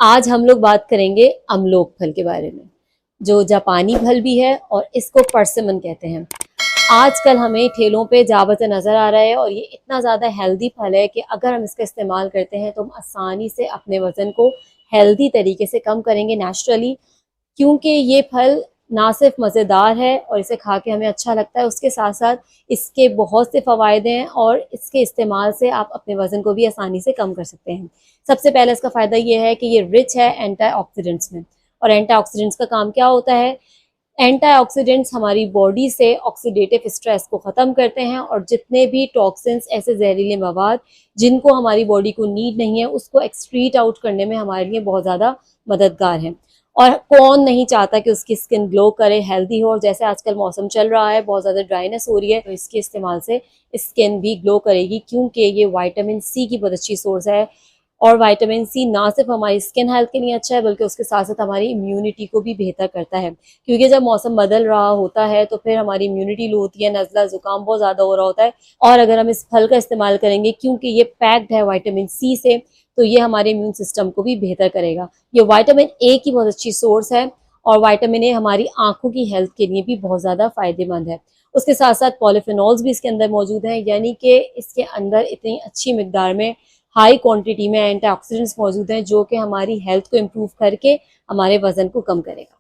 आज हम लोग बात करेंगे अमलोक फल के बारे में, जो जापानी फल भी है और इसको परसिमन कहते हैं। आजकल हमें ठेलों पे जा बजा नज़र आ रहा है और ये इतना ज़्यादा हेल्दी फल है कि अगर हम इसका इस्तेमाल करते हैं तो हम आसानी से अपने वज़न को हेल्दी तरीके से कम करेंगे नेचुरली, क्योंकि ये फल ना सिर्फ मज़ेदार है और इसे खा के हमें अच्छा लगता है, उसके साथ साथ इसके बहुत से फ़वायदे हैं और इसके इस्तेमाल से आप अपने वज़न को भी आसानी से कम कर सकते हैं। सबसे पहले इसका फ़ायदा ये है कि ये रिच है एंटीऑक्सीडेंट्स में। और एंटीऑक्सीडेंट्स का काम क्या होता है? एंटीऑक्सीडेंट्स हमारी बॉडी से ऑक्सीडेटिव स्ट्रेस को ख़त्म करते हैं और जितने भी टॉक्सिन्स, ऐसे जहरीले मवाद जिनको हमारी बॉडी को नीड नहीं है, उसको एक्सक्रीट आउट करने में हमारे लिए बहुत ज़्यादा मददगार हैं। और कौन नहीं चाहता कि उसकी स्किन ग्लो करे, हेल्दी हो। और जैसे आजकल मौसम चल रहा है, बहुत ज़्यादा ड्राइनेस हो रही है, तो इसके इस्तेमाल से स्किन भी ग्लो करेगी, क्योंकि ये विटामिन सी की बहुत अच्छी सोर्स है। और विटामिन सी ना सिर्फ हमारी स्किन हेल्थ के लिए अच्छा है, बल्कि उसके साथ साथ हमारी इम्यूनिटी को भी बेहतर करता है, क्योंकि जब मौसम बदल रहा होता है तो फिर हमारी इम्यूनिटी लो होती है, नज़ला ज़ुकाम बहुत ज़्यादा हो रहा होता है। और अगर हम इस फल का इस्तेमाल करेंगे, क्योंकि ये पैक्ड है विटामिन सी से, तो ये हमारे इम्यून सिस्टम को भी बेहतर करेगा। ये विटामिन ए की बहुत अच्छी सोर्स है और विटामिन ए हमारी आंखों की हेल्थ के लिए भी बहुत ज़्यादा फ़ायदेमंद है। उसके साथ साथ पॉलीफेनॉल्स भी इसके अंदर मौजूद हैं, यानी कि इसके अंदर इतनी अच्छी मिकदार में, हाई क्वांटिटी में एंटीऑक्सीडेंट्स मौजूद हैं, जो कि हमारी हेल्थ को इम्प्रूव करके हमारे वज़न को कम करेगा।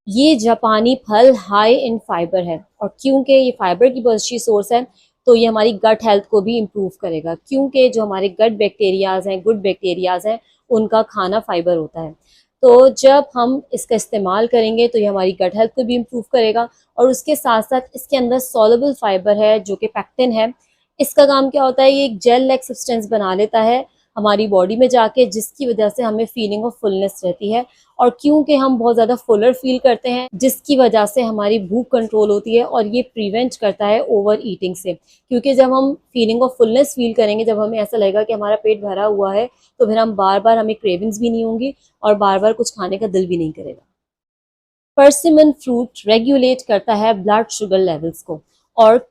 ये जापानी फल हाई इन फाइबर है और क्योंकि ये फाइबर की बहुत अच्छी सोर्स है, तो ये हमारी गट हेल्थ को भी इम्प्रूव करेगा, क्योंकि जो हमारे गट बैक्टीरियाज हैं, गुड बैक्टीरियाज हैं, उनका खाना फाइबर होता है। तो जब हम इसका इस्तेमाल करेंगे तो ये हमारी गट हेल्थ को भी इम्प्रूव करेगा। और उसके साथ साथ इसके अंदर सॉल्युबल फाइबर है, जो कि पैक्टिन है। इसका काम क्या होता है? ये एक जेल लाइक सब्सटेंस बना लेता है हमारी बॉडी में जाके, जिसकी वजह से हमें फीलिंग ऑफ फुलनेस रहती है। और क्योंकि हम बहुत ज़्यादा फुलर फील करते हैं, जिसकी वजह से हमारी भूख कंट्रोल होती है और ये प्रिवेंट करता है ओवर ईटिंग से। क्योंकि जब हम फीलिंग ऑफ फुलनेस फील करेंगे, जब हमें ऐसा लगेगा कि हमारा पेट भरा हुआ है, तो फिर हम बार बार, हमें क्रेविंग्स भी नहीं होंगी और बार बार कुछ खाने का दिल भी नहीं करेगा। पर्सिमन फ्रूट रेगुलेट करता है ब्लड शुगर लेवल्स को, और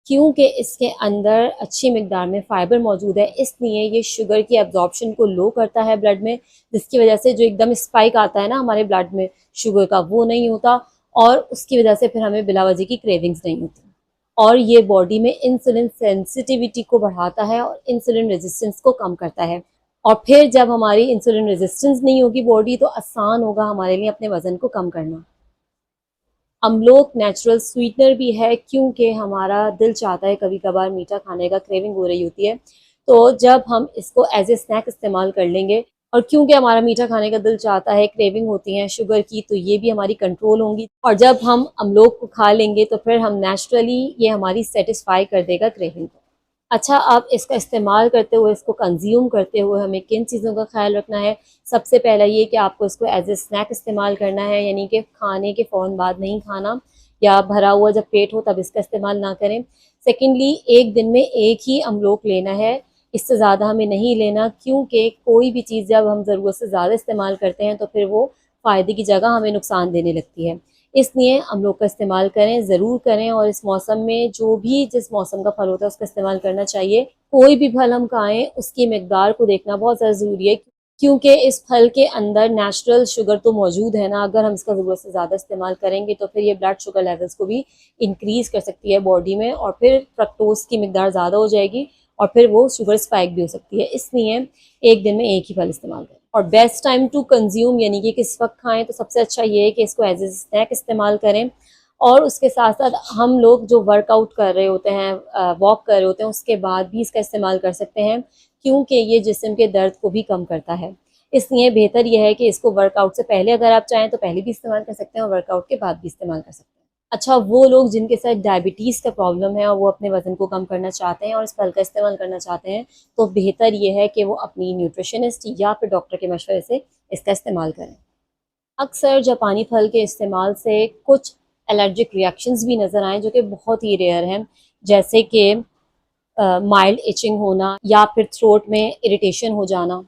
क्योंकि इसके अंदर अच्छी मिकदार में फाइबर मौजूद है, इसलिए ये शुगर की एब्जॉर्प्शन को लो करता है ब्लड में, जिसकी वजह से जो एकदम स्पाइक आता है ना हमारे ब्लड में शुगर का, वो नहीं होता। और उसकी वजह से फिर हमें बिला वजह की क्रेविंग्स नहीं होती। और ये बॉडी में इंसुलिन सेंसिटिविटी को बढ़ाता है और इंसुलिन रेजिस्टेंस को कम करता है। और फिर जब हमारी इंसुलिन रेजिस्टेंस नहीं होगी बॉडी, तो आसान होगा हमारे लिए अपने वजन को कम करना। अमलोक नेचुरल स्वीटनर भी है, क्योंकि हमारा दिल चाहता है, कभी कभार मीठा खाने का क्रेविंग हो रही होती है, तो जब हम इसको एज ए स्नैक इस्तेमाल कर लेंगे, और क्योंकि हमारा मीठा खाने का दिल चाहता है, क्रेविंग होती है शुगर की, तो ये भी हमारी कंट्रोल होंगी। और जब हम अमलोक को खा लेंगे तो फिर हम नेचुरली, ये हमारी सेटिस्फाई कर देगा क्रेविंग को। अच्छा, अब इसका इस्तेमाल करते हुए, इसको कंज्यूम करते हुए हमें किन चीज़ों का ख्याल रखना है? सबसे पहला ये कि आपको इसको एज ए स्नैक इस्तेमाल करना है, यानी कि खाने के फ़ौरन बाद नहीं खाना, या भरा हुआ जब पेट हो तब इसका इस्तेमाल ना करें। सेकेंडली, एक दिन में एक ही अमलोक लेना है, इससे ज़्यादा हमें नहीं लेना, क्योंकि कोई भी चीज़ जब हम ज़रूरत से ज़्यादा इस्तेमाल करते हैं तो फिर वो फ़ायदे की जगह हमें नुकसान देने लगती है। इसलिए अमलोक का इस्तेमाल करें, ज़रूर करें। और इस मौसम में जो भी, जिस मौसम का फल होता है उसका इस्तेमाल करना चाहिए। कोई भी फल हम खाएं, उसकी मिकदार को देखना बहुत ज़्यादा ज़रूरी है, क्योंकि इस फल के अंदर नेचुरल शुगर तो मौजूद है ना। अगर हम इसका ज़रूरत से ज़्यादा इस्तेमाल करेंगे तो फिर ये ब्लड शुगर लेवल्स को भी इंक्रीज़ कर सकती है बॉडी में, और फिर फ्रक्टोज की मिकदार ज़्यादा हो जाएगी और फिर वो शुगर स्पाइक भी हो सकती है। इसलिए एक दिन में एक ही फल इस्तेमाल करें। और बेस्ट टाइम टू कंज्यूम, यानी कि किस वक्त खाएं, तो सबसे अच्छा ये है कि इसको एज ए स्नैक इस्तेमाल करें। और उसके साथ साथ हम लोग जो वर्कआउट कर रहे होते हैं, वॉक कर रहे होते हैं, उसके बाद भी इसका इस्तेमाल कर सकते हैं, क्योंकि ये जिस्म के दर्द को भी कम करता है। इसलिए बेहतर यह है कि इसको वर्कआउट से पहले, अगर आप चाहें तो पहले भी इस्तेमाल कर सकते हैं और वर्कआउट के बाद भी इस्तेमाल कर सकते हैं। अच्छा, वो लोग जिनके साथ डायबिटीज़ का प्रॉब्लम है और वो अपने वज़न को कम करना चाहते हैं और इस फल का इस्तेमाल करना चाहते हैं, तो बेहतर ये है कि वो अपनी न्यूट्रिशनिस्ट या फिर डॉक्टर के मशवरे से इसका इस्तेमाल करें। अक्सर जापानी फल के इस्तेमाल से कुछ एलर्जिक रिएक्शंस भी नज़र आए, जो कि बहुत ही रेयर हैं, जैसे कि माइल्ड इचिंग होना या फिर थ्रोट में इरिटेशन हो जाना।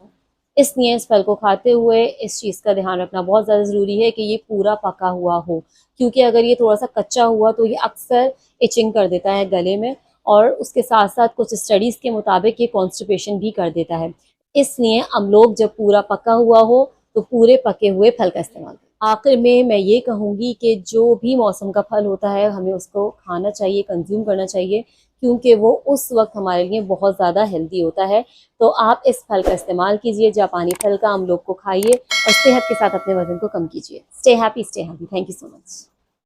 इसलिए इस फल को खाते हुए इस चीज़ का ध्यान रखना बहुत ज़्यादा ज़रूरी है कि ये पूरा पका हुआ हो, क्योंकि अगर ये थोड़ा सा कच्चा हुआ तो ये अक्सर इचिंग कर देता है गले में, और उसके साथ साथ कुछ स्टडीज़ के मुताबिक ये कॉन्स्टिपेशन भी कर देता है। इसलिए अमलोक जब पूरा पका हुआ हो तो पूरे पके हुए फल का इस्तेमाल करें। आखिर में मैं ये कहूँगी कि जो भी मौसम का फल होता है हमें उसको खाना चाहिए, कंज्यूम करना चाहिए, क्योंकि वो उस वक्त हमारे लिए बहुत ज़्यादा हेल्दी होता है। तो आप इस फल का इस्तेमाल कीजिए, जापानी फल का, अमलोक को खाइए और सेहत के साथ अपने वजन को कम कीजिए। Stay happy, stay healthy. Thank you so much.